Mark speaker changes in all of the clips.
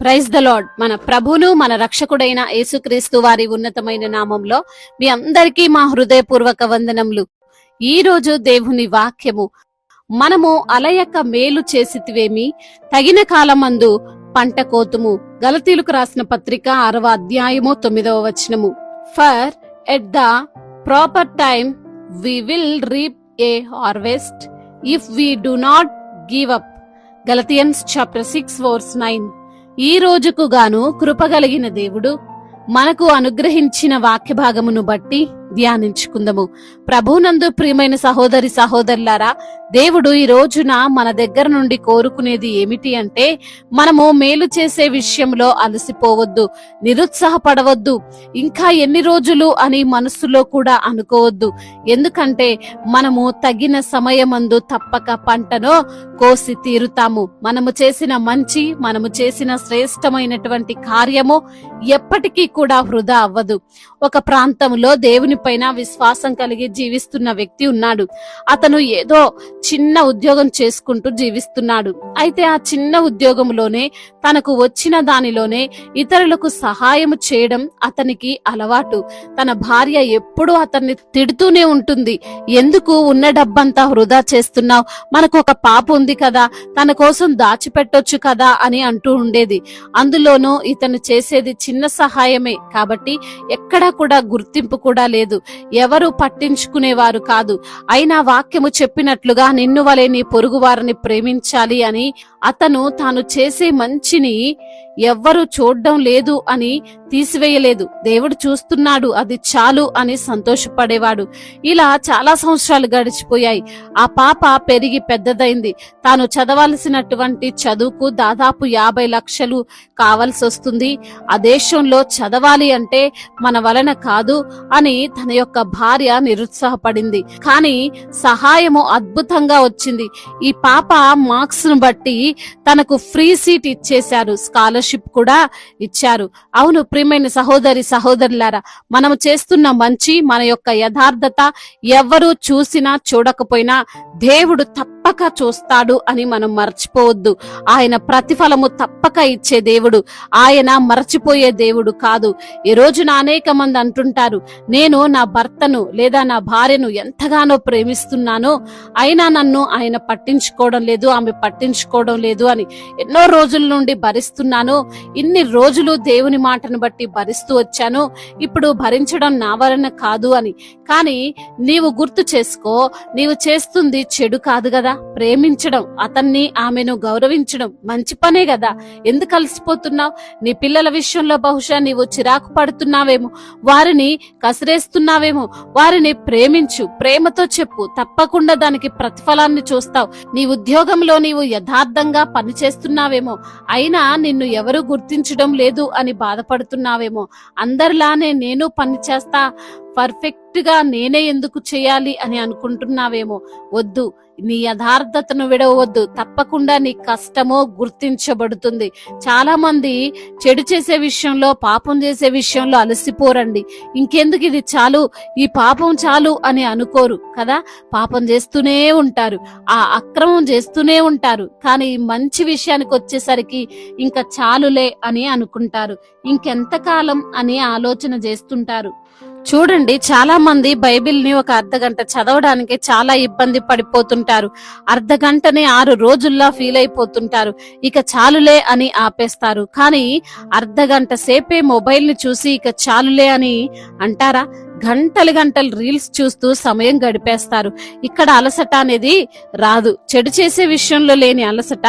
Speaker 1: Praise the lord. మన ప్రభును మన రక్షకుడైన యేసుక్రీస్తు వారి ఉన్నతమైన నామంలో మీ అందరికీ మా హృదయపూర్వక వందనములు. ఈ రోజు దేవుని వాక్యము, మనము అలయక మేలు చేసితివేమి, తగిన కాలమందు పంట కోతుము. గలతీలకు రాసిన పత్రిక 6వ అధ్యాయము 9వ వచనము. For at the proper time we will reap a harvest if we do not give up. Galatians chapter 6 verse 9. ఈ రోజుకు గాను కృపగలిగిన దేవుడు మనకు అనుగ్రహించిన వాక్య భాగమును బట్టి ధ్యానించుకుందాము. ప్రభునందు ప్రియమైన సహోదరి సహోదరులారా, దేవుడు ఈ రోజున మన దగ్గర నుండి కోరుకునేది ఏమిటి అంటే, మనము మేలు చేసే విషయంలో అలసిపోవద్దు, నిరుత్సాహపడవద్దు, ఇంకా ఎన్ని రోజులు అని మనస్సులో కూడా అనుకోవద్దు. ఎందుకంటే మనము తగిన సమయమందు తప్పక పంటను కోసి తీరుతాము. మనము చేసిన మంచి, మనము చేసిన శ్రేష్టమైనటువంటి కార్యము ఎప్పటికీ కూడా వృధా అవ్వదు. ఒక ప్రాంతంలో దేవుని పైన విశ్వాసం కలిగి జీవిస్తున్న వ్యక్తి ఉన్నాడు. అతను ఏదో చిన్న ఉద్యోగం చేసుకుంటూ జీవిస్తున్నాడు. అయితే ఆ చిన్న ఉద్యోగంలోనే, తనకు వచ్చిన దానిలోనే ఇతరులకు సహాయం చేయడం అతనికి అలవాటు. తన భార్య ఎప్పుడూ అతన్ని తిడుతూనే ఉంటుంది. ఎందుకు ఉన్న డబ్బంతా వృధా చేస్తున్నావు, మనకు ఒక పాప ఉంది కదా, తన కోసం దాచిపెట్టొచ్చు కదా అని అంటూ ఉండేది. అందులోనూ ఇతను చేసేది చిన్న సహాయమే కాబట్టి ఎక్కడా కూడా గుర్తింపు కూడా లేదు, ఎవరు పట్టించుకునేవారు కాదు. అయినా వాక్యము చెప్పినట్లుగా నిన్ను వలె నీ పొరుగు వారిని ప్రేమించాలి అని అతను తాను చేసే మంచిని ఎవ్వరు చూడడం లేదు అని తీసివేయలేదు. దేవుడు చూస్తున్నాడు, అది చాలు అని సంతోషపడేవాడు. ఇలా చాలా సంవత్సరాలు గడిచిపోయాయి. ఆ పాప పెరిగి పెద్దదైంది. తాను చదవాల్సినటువంటి చదువుకు దాదాపు 50 లక్షలు కావాల్సి వస్తుంది. ఆ దేశంలో చదవాలి అంటే మన వలన కాదు అని తన యొక్క భార్య నిరుత్సాహపడింది. కానీ సహాయము అద్భుతంగా వచ్చింది. ఈ పాప మార్క్స్ ను బట్టి తనకు ఫ్రీ సీట్ ఇచ్చేశారు, స్కాలర్షిప్ కూడా ఇచ్చారు. అవును ప్రియమైన సహోదరి సహోదరులారా, మనము చేస్తున్న మంచి, మన యొక్క యథార్థత ఎవ్వరూ చూసినా చూడకపోయినా దేవుడు తప్పక చూస్తాడు అని మనం మర్చిపోవద్దు. ఆయన ప్రతిఫలము తప్పక ఇచ్చే దేవుడు, ఆయన మర్చిపోయే దేవుడు కాదు. ఈ రోజున అనేక మంది అంటుంటారు, నేను నా భర్తను లేదా నా భార్యను ఎంతగానో ప్రేమిస్తున్నాను, అయినా నన్ను ఆయన పట్టించుకోవడం లేదు, ఆమె పట్టించుకోవడం లేదు అని. ఎన్నో రోజుల నుండి భరిస్తున్నాను, ఇన్ని రోజులు దేవుని మాటను బట్టి భరిస్తూ వచ్చాను, ఇప్పుడు భరించడం నా వలన కాదు అని. కానీ నీవు గుర్తు చేసుకో, నీవు చేస్తుంది చెడు కాదు కదా. ప్రేమించడం, అతన్ని ఆమెను గౌరవించడం మంచి పనే కదా. ఎందుకు అలసిపోతున్నావు? నీ పిల్లల విషయంలో బహుశా నీవు చిరాకు పడుతున్నావేమో, వారిని కసిరేస్తున్నావేమో. వారిని ప్రేమించు, ప్రేమతో చెప్పు, తప్పకుండా దానికి ప్రతిఫలాన్ని చూస్తావు. నీ ఉద్యోగంలో నీవు యథార్థంగా పని చేస్తున్నావేమో, అయినా నిన్ను ఎవరు గుర్తించడం లేదు అని బాధపడుతున్నావేమో. అందరిలానే నేను పని చేస్తా, పర్ఫెక్ట్ గా నేనే ఎందుకు చేయాలి అని అనుకుంటున్నావేమో. వద్దు, నీ యథార్థతను విడవద్దు. తప్పకుండా నీ కష్టమో గుర్తించబడుతుంది. చాలా మంది చెడు చేసే విషయంలో, పాపం చేసే విషయంలో అలసిపోరండి. ఇంకెందుకు ఇది చాలు, ఈ పాపం చాలు అని అనుకోరు కదా. పాపం చేస్తూనే ఉంటారు, ఆ అక్రమం చేస్తూనే ఉంటారు. కానీ మంచి విషయానికి వచ్చేసరికి ఇంకా చాలులే అని అనుకుంటారు. ఇంకెంతకాలం అని ఆలోచన చేస్తుంటారు. చూడండి, చాలా మంది బైబిల్ ని ఒక అర్ధగంట చదవడానికి చాలా ఇబ్బంది పడిపోతుంటారు. అర్ధగంటనే 6 రోజుల్లా ఫీల్ అయిపోతుంటారు. ఇక చాలులే అని ఆపేస్తారు. కానీ అర్ధగంట సేపే మొబైల్ ని చూసి ఇక చాలులే అని అంటారా? గంటలు గంటలు రీల్స్ చూస్తూ సమయం గడిపేస్తారు. ఇక్కడ అలసట అనేది రాదు. చెడు చేసే విషయంలో లేని అలసట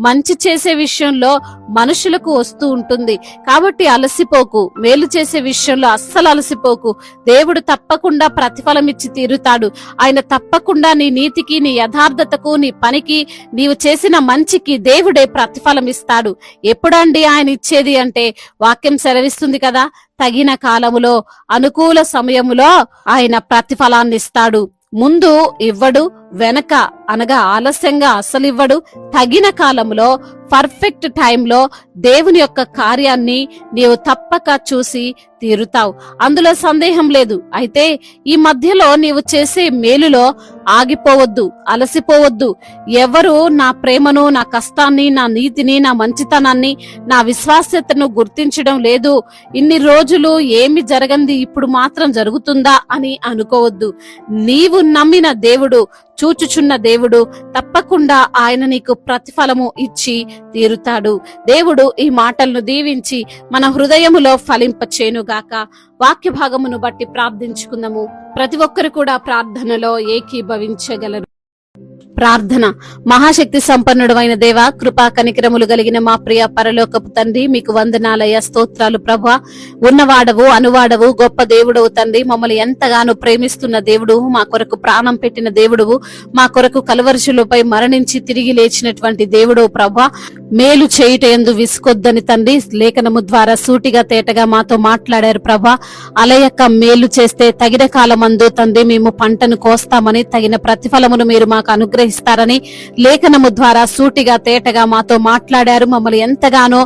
Speaker 1: మంచి చేసే విషయంలో మనుషులకు వస్తూ ఉంటుంది. కాబట్టి అలసిపోకు, మేలు చేసే విషయంలో అస్సలు అలసిపోకు. దేవుడు తప్పకుండా ప్రతిఫలం ఇచ్చి తీరుతాడు. ఆయన తప్పకుండా నీ నీతికి, నీ యథార్థతకు, నీ పనికి, నీవు చేసిన మంచికి దేవుడే ప్రతిఫలం ఇస్తాడు. ఎప్పుడండి ఆయన ఇచ్చేది అంటే, వాక్యం సెలవిస్తుంది కదా, తగిన కాలములో, అనుకూల సమయములో ఆయన ప్రతిఫలాన్ని ఇస్తాడు. ముందు ఇవ్వడు, వెనక అనగా ఆలస్యంగా అసలు ఇవ్వడు. తగిన కాలంలో పర్ఫెక్ట్ టైంలో దేవుని యొక్క కార్యాన్ని నీవు తప్పక చూసి తీరుతావు, అందులో సందేహం లేదు. అయితే ఈ మధ్యలో నీవు చేసే మేలులో ఆగిపోవద్దు, అలసిపోవద్దు. ఎవరు నా ప్రేమను, నా కష్టాన్ని, నా నీతిని, నా మంచితనాన్ని, నా విశ్వాస్యతను గుర్తించడం లేదు, ఇన్ని రోజులు ఏమి జరగంది ఇప్పుడు మాత్రం జరుగుతుందా అని అనుకోవద్దు. నీవు నమ్మిన దేవుడు, చూచుచున్న దేవుడు తప్పకుండా ఆయన నీకు ప్రతిఫలము ఇచ్చి తీరుతాడు. దేవుడు ఈ మాటలను దీవించి మన హృదయములో ఫలింపచేయునుగాక. వాక్య భాగమును బట్టి ప్రార్థించుకుందాము. ప్రతి ఒక్కరు కూడా ప్రార్థనలో ఏకీభవించగలరు. ప్రార్థన. మహాశక్తి సంపన్నుడైన దేవ, కృపా కనికరములు కలిగిన మా ప్రియ పరలోకపు తండ్రి, మీకు వందనాలయ, స్తోత్రాలు ప్రభా. ఉన్నవాడవు, అనువాడవు, గొప్ప దేవుడవు తండ్రి. మమ్మల్ని ఎంతగానో ప్రేమిస్తున్న దేవుడు, మా కొరకు ప్రాణం పెట్టిన దేవుడువు, మా కొరకు కలువరిశిలపై మరణించి తిరిగి లేచినటువంటి దేవుడు ప్రభా. మేలు చేయుట యందు విసుకొద్దని తండ్రి లేఖనము ద్వారా సూటిగా తేటగా మాతో మాట్లాడారు ప్రభా. అలయక మేలు చేస్తే తగిన కాలమందు తండ్రి మేము పంటను కోస్తామని, తగిన ప్రతిఫలమును మీరు మాకు అనుగ్రహిస్తారని లేఖనము ద్వారా సూటిగా తేటగా మాతో మాట్లాడారు. మమ్మల్ని ఎంతగానో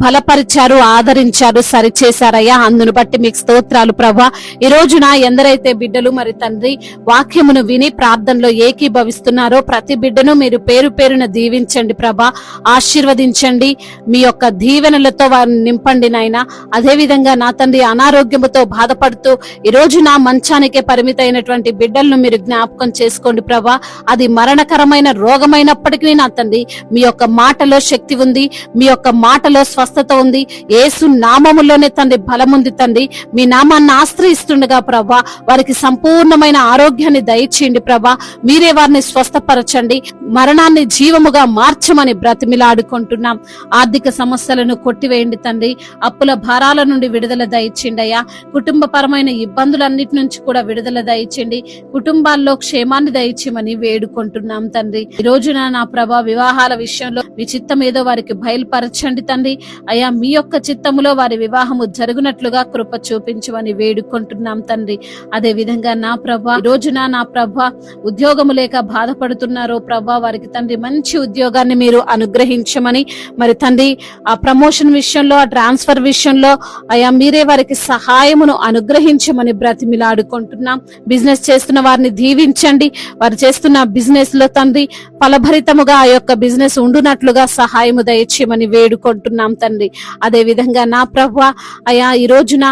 Speaker 1: బలపరిచారు, ఆదరించారు, సరిచేశారయ్యా. అందును బట్టి మీకు స్తోత్రాలు ప్రభా. ఈ రోజున ఎందరైతే బిడ్డలు మరి తండ్రి వాక్యమును విని ప్రార్థనలో ఏకీభవిస్తున్నారో ప్రతి బిడ్డను మీరు పేరు పేరున దీవించండి ప్రభా, ఆశీర్వదించండి. మీ యొక్క దీవెనలతో వారిని నింపండి నాయనా. అదే విధంగా నా తండ్రి అనారోగ్యముతో బాధపడుతూ ఈ రోజు నా మంచానికే పరిమితమైనటువంటి బిడ్డలను మీరు జ్ఞాపకం చేసుకోండి ప్రభా. అది మరణకరమైన రోగమైనప్పటికీ నా తండ్రి మీ యొక్క మాటలో శక్తి ఉంది, మీ యొక్క మాటలో స్వస్థత ఉంది. యేసు నామములోనే తండ్రి బలముంది తండ్రి. మీ నామాన్ని ఆశ్రయిస్తుండగా ప్రభా వారికి సంపూర్ణమైన ఆరోగ్యాన్ని దయచేయండి ప్రభా. మీరే వారిని స్వస్థపరచండి, మరణాన్ని జీవముగా మార్చమని బ్రతిమిలాడుకుంటున్నాం. ఆర్థిక సమస్యలను కొట్టివేయండి తండ్రి. అప్పుల భారాల నుండి విడుదల దయచేయండి అయ్యా. కుటుంబపరమైన ఇబ్బందులన్నిటి నుంచి కూడా విడుదల దయచేయండి. కుటుంబాల్లో క్షేమాన్ని దయచేయమని వేడుకుంటున్నాం తండ్రి. ఈ రోజున నా ప్రభా వివాహాల విషయంలో మీ చిత్తం ఏదో వారికి బయలుపరచండి తండ్రి. అయ్యా మీ యొక్క చిత్తములో వారి వివాహము జరుగునట్లుగా కృప చూపించమని వేడుకుంటున్నాం తండ్రి. అదే విధంగా నా ప్రభా ఈ రోజున నా ప్రభా ఉద్యోగము లేక బాధపడుతున్నారో ప్రభా వారికి తండ్రి మంచి ఉద్యోగాన్ని మీరు అనుగ్రహించమని, మరి తండ్రి ఆ ప్రమోషన్ విషయంలో, ఆ ట్రాన్స్ఫర్ విషయంలో అయ్యా మీరే వారికి సహాయమును అనుగ్రహించమని బ్రతిమిలాడుకుంటున్నాం. బిజినెస్ చేస్తున్న వారిని దీవించండి. వారు చేస్తున్న బిజినెస్ లో తండ్రి ఫలభరితముగా ఆ యొక్క బిజినెస్ ఉండునట్లుగా సహాయము దయచేయమని వేడుకుంటున్నాం తండ్రి. అదే విధంగా నా ప్రభువా అయ్యా ఈ రోజున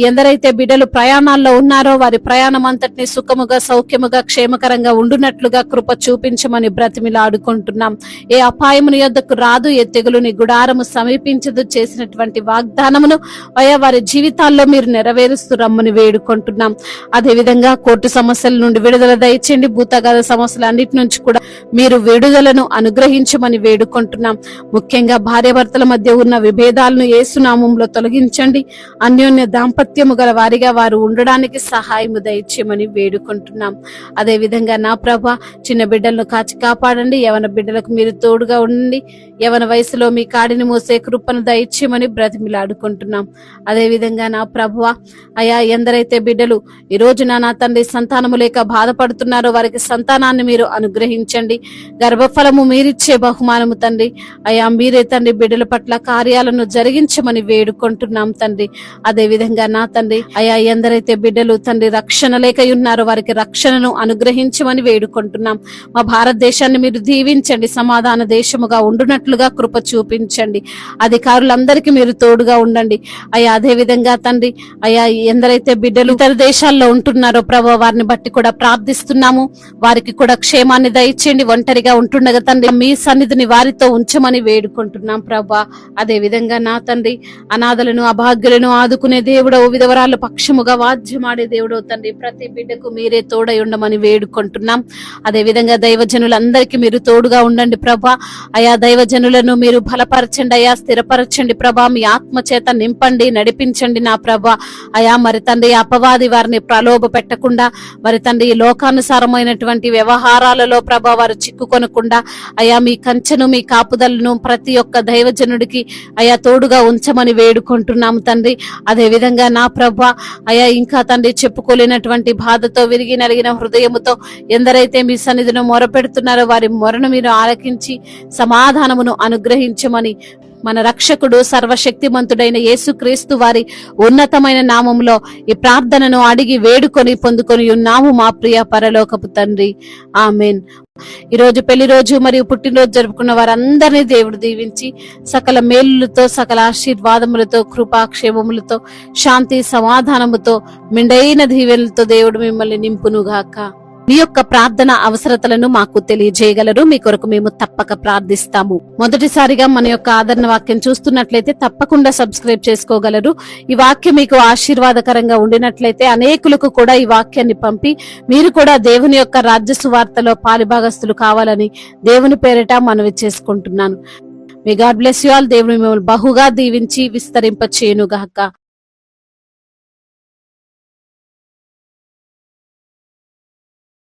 Speaker 1: ఎందరైతే బిడ్డలు ప్రయాణాల్లో ఉన్నారో వారి ప్రయాణం అంతటిని సుఖముగా, సౌఖ్యముగా, క్షేమకరంగా ఉండునట్లుగా కృప చూపించమని బ్రతిమిలాడుకుంటున్నాం. ఏ అపాయముని యొద్దకు రాదు, ఏ తెగులుని గుడారము సమీపించదు చేసినటువంటి వాగ్దానమును అయ్యా వారి జీవితాల్లో మీరు నెరవేరుస్తూ రమ్మని వేడుకుంటున్నాం. అదే విధంగా కోర్టు సమస్యల నుండి విడుదల దయచేయండి. భూతగాథ సమస్యలు అన్నిటి నుంచి కూడా మీరు విడుదలను అనుగ్రహించమని వేడుకుంటున్నాం. ముఖ్యంగా భార్యాభర్తల మధ్య ఉన్న విభేదాలను యేసు నామములో తొలగించండి. అన్యోన్య దాంపత్యము గల వారిగా వారు ఉండడానికి సహాయము దయచేయమని వేడుకుంటున్నాం. అదే విధంగా నా ప్రభా చిన్న బిడ్డలను కాచి కాపాడండి. యవన బిడ్డలకు మీరు తోడుగా ఉండండి. యవన వయసులో మీ కాడిని మోసే కృపను దయచేయమని బ్రతిమిలాడుకుంటున్నాం. అదే విధంగా నా ప్రభువా అయా ఎందరైతే బిడ్డలు ఈ రోజున నా తండ్రి సంతానము లేక బాధపడుతున్నారో వారికి సంతానాన్ని మీరు అనుగ్రహించండి. గర్భఫలము మీరిచ్చే బహుమానము తండ్రి అయా మీరే తండ్రి బిడ్డల పట్ల కార్యాలను జరిగించమని వేడుకుంటున్నాం తండ్రి. అదే విధంగా నా తండ్రి అయా ఎందరైతే బిడ్డలు తండ్రి రక్షణ లేక ఉన్నారో వారికి రక్షణను అనుగ్రహించమని వేడుకుంటున్నాం. మా భారతదేశాన్ని మీరు దీవించండి, సమాధాన దేశముగా ఉండునట్లుగా కృప చూపించండి. అధికారులందరికీ మీరు తోడుగా ఉండండి అయ్యా. అదే విధంగా తండ్రి అయ్యా ఎందరైతే బిడ్డలు ఇతర దేశాల్లో ఉంటున్నారో ప్రభు వారిని బట్టి కూడా ప్రార్థిస్తున్నాము. వారికి కూడా క్షేమాన్ని దయచేయండి. ఒంటరిగా ఉంటుండగా తండ్రి మీ సన్నిధిని వారితో ఉంచమని వేడుకుంటున్నాం ప్రభా. అదే విధంగా నా తండ్రి అనాథలను, అభాగ్యులను ఆదుకునే దేవుడవు, విధవరాల పక్షముగా వాద్యమాడే దేవుడవు తండ్రి ప్రతి బిడ్డకు మీరే తోడై ఉండమని వేడుకుంటున్నాం. అదే విధంగా దైవజనులందరికీ మీరు తోడుగా ఉండండి ప్రభా. అయా దైవజనుల బిడ్డలను మీరు బలపరచండి అయ్యా, స్థిరపరచండి ప్రభా. మీ ఆత్మ చేత నింపండి, నడిపించండి నా ప్రభా. అయా మరి తండ్రి అపవాది వారిని ప్రలోభ పెట్టకుండా, మరి తండ్రి ఈ లోకానుసారమైనటువంటి వ్యవహారాలలో ప్రభా వారు చిక్కుకొనకుండా అయా మీ కంచెను మీ కాపుదలను ప్రతి ఒక్క దైవజనుడికి అయా తోడుగా ఉంచమని వేడుకుంటున్నాము తండ్రి. అదే విధంగా నా ప్రభా అయా ఇంకా తండ్రి చెప్పుకోలేనటువంటి బాధతో విరిగి నలిగిన హృదయముతో ఎందరైతే మీ సన్నిధిలో మొరపెడుతున్నారో వారి మొరను మీరు ఆలకించి సమాధానమును అనుగ్రహించమని మన రక్షకుడు సర్వశక్తిమంతుడైన యేసుక్రీస్తు వారి ఉన్నతమైన నామములో ఈ ప్రార్థనను అడిగి వేడుకొని పొందుకొని ఉన్నాము మా ప్రియ పరలోకపు తండ్రి. ఆమేన్. ఈ రోజు పెళ్లి రోజు మరియు పుట్టినరోజు జరుపుకున్న వారందరినీ దేవుడు దీవించి సకల మేలులతో, సకల ఆశీర్వాదములతో, కృపాక్షేమములతో, శాంతి సమాధానముతో, మెండైన దీవెనలతో దేవుడు మిమ్మల్ని నింపునుగాక. మీ యొక్క ప్రార్థన అవసరతలను మాకు తెలియజేయగలరు. మీ కొరకు మేము తప్పక ప్రార్థిస్తాము. మొదటిసారిగా మన యొక్క ఆదరణ వాక్యం చూస్తున్నట్లయితే తప్పకుండా సబ్స్క్రైబ్ చేసుకోగలరు. ఈ వాక్యం మీకు ఆశీర్వాదకరంగా ఉండినట్లయితే అనేకులకు కూడా ఈ వాక్యాన్ని పంపి మీరు కూడా దేవుని యొక్క రాజ్య సువార్తలో పాలిభాగస్తులు కావాలని దేవుని పేరిట మనవి చేసుకుంటున్నాను. May God bless you all. దేవుని మిమ్మల్ని బహుగా దీవించి విస్తరింప చేయునుగాక.